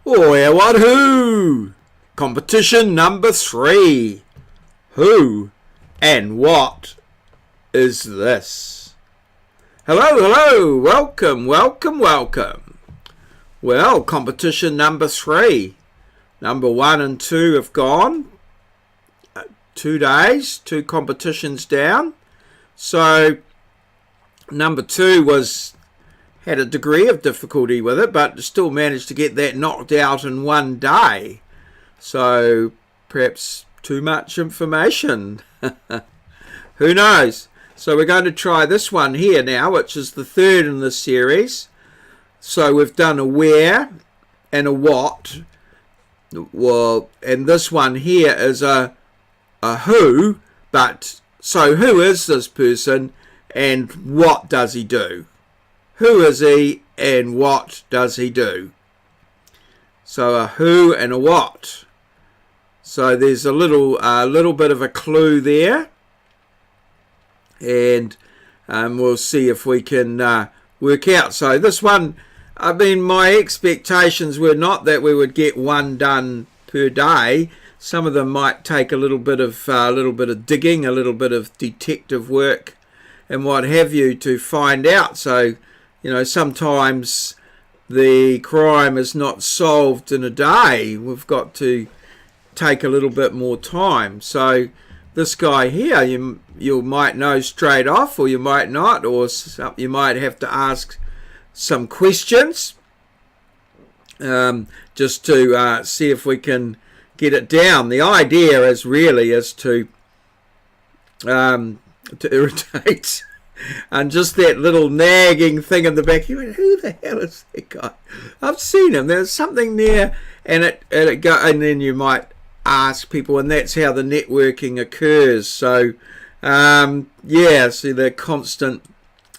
wherewhatwho. Competition number 3. Who and what is this? Hello, welcome. Well, competition number 3. Number 1 and 2 have gone. 2 days, 2 competitions down. So number 2 had a degree of difficulty with it, but still managed to get that knocked out in 1 day. So perhaps too much information. Who knows? So we're going to try this one here now, which is the 3rd in the series. So we've done a where and a what. Well, and this one here is a who, but so who is this person and what does he do? Who is he and what does he do? So a who and a what. So there's a little bit of a clue there, and we'll see if we can work out. So this one, I mean, my expectations were not that we would get 1 done per day. Some of them might take a little bit of digging, a little bit of detective work, and what have you to find out. So, you know, sometimes the crime is not solved in a day. We've got to take a little bit more time. So this guy here, you might know straight off, or you might not, or you might have to ask some questions just to see if we can get it down. The idea is to irritate. And just that little nagging thing in the back, you went, who the hell is that guy? I've seen him. There's something there, and then you might ask people, and that's how the networking occurs. So, see the constant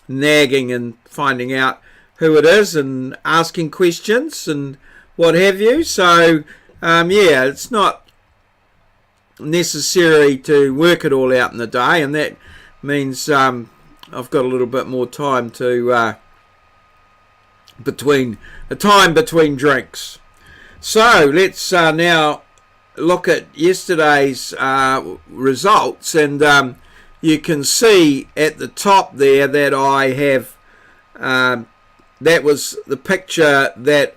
nagging and finding out who it is and asking questions and what have you. So, it's not necessary to work it all out in a day, and that means I've got a little bit more time to between drinks. So let's now look at yesterday's results, and you can see at the top there that I have that was the picture that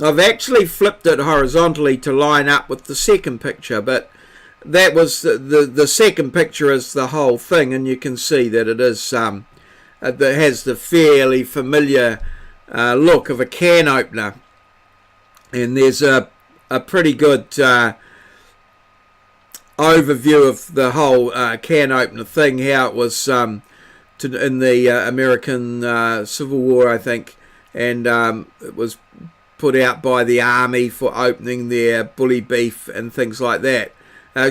I've actually flipped it horizontally to line up with the second picture, but that was the second picture is the whole thing, and you can see that it is that has the fairly familiar look of a can opener, and there's a pretty good overview of the whole can opener thing, how it was in the American Civil War, I think, and it was put out by the army for opening their bully beef and things like that.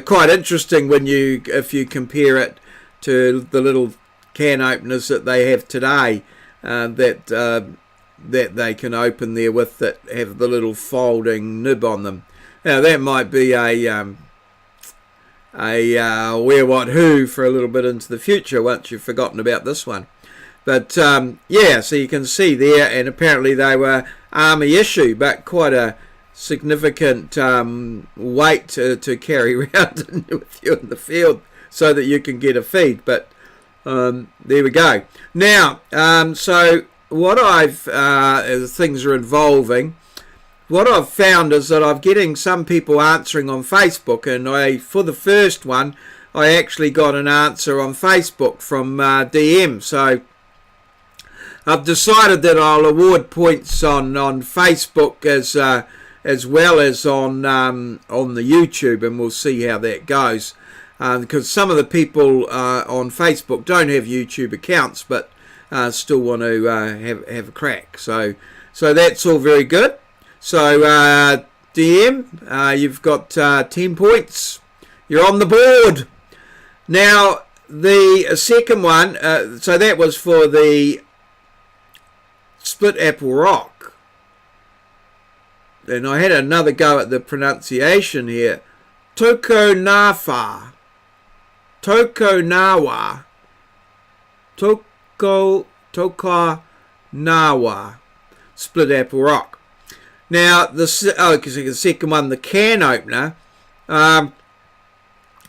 Quite interesting if you compare it to the little can openers that they have today, that they can open there with, that have the little folding nib on them. Now that might be a where what who for a little bit into the future once you've forgotten about this one. But so you can see there, and apparently they were army issue, but quite a significant weight to carry around with you in the field so that you can get a feed. But there we go. Now, so what as things are evolving, what I've found is that I'm getting some people answering on Facebook, and for the first one, I actually got an answer on Facebook from DM. So I've decided that I'll award points on Facebook as well as on the YouTube, and we'll see how that goes. Because some of the people on Facebook don't have YouTube accounts, but still want to have a crack. So that's all very good. So DM, you've got 10 points. You're on the board. Now the second one, so that was for the split apple rock. And I had another go at the pronunciation here. Tokonawa. Split apple rock. Now, because the second one, the can opener, well,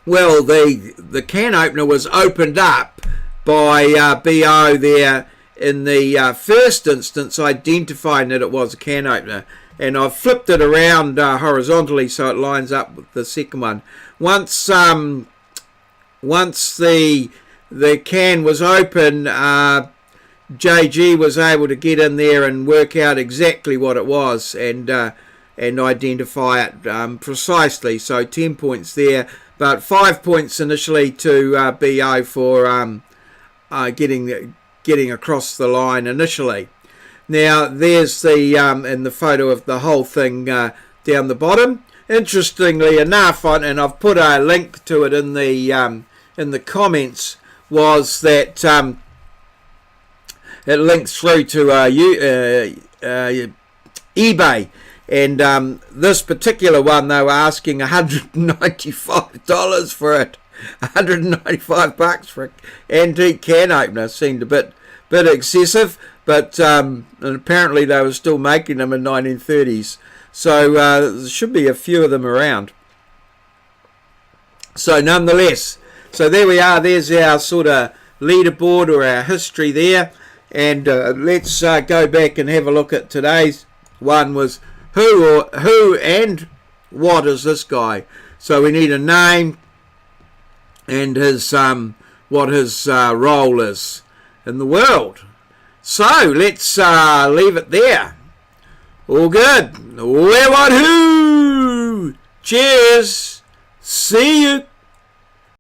the can opener was opened up by BO there in the first instance, identifying that it was a can opener. And I've flipped it around horizontally so it lines up with the second one. Once the can was open, JG was able to get in there and work out exactly what it was and identify it precisely. So 10 points there, but 5 points initially to BO for getting across the line initially. Now there's the in the photo of the whole thing down the bottom. Interestingly enough, and I've put a link to it in the comments, was that it links through to eBay, and this particular one they were asking $195 for it. $195 for an antique can opener seemed a bit excessive, but and apparently they were still making them in 1930s, so there should be a few of them around. So nonetheless, so there we are. There's our sort of leaderboard or our history there, and let's go back and have a look at today's one. Was who and what is this guy? So we need a name and his what his role is in the world. So let's leave it there. All good. Wherewhatwho. Cheers. See you.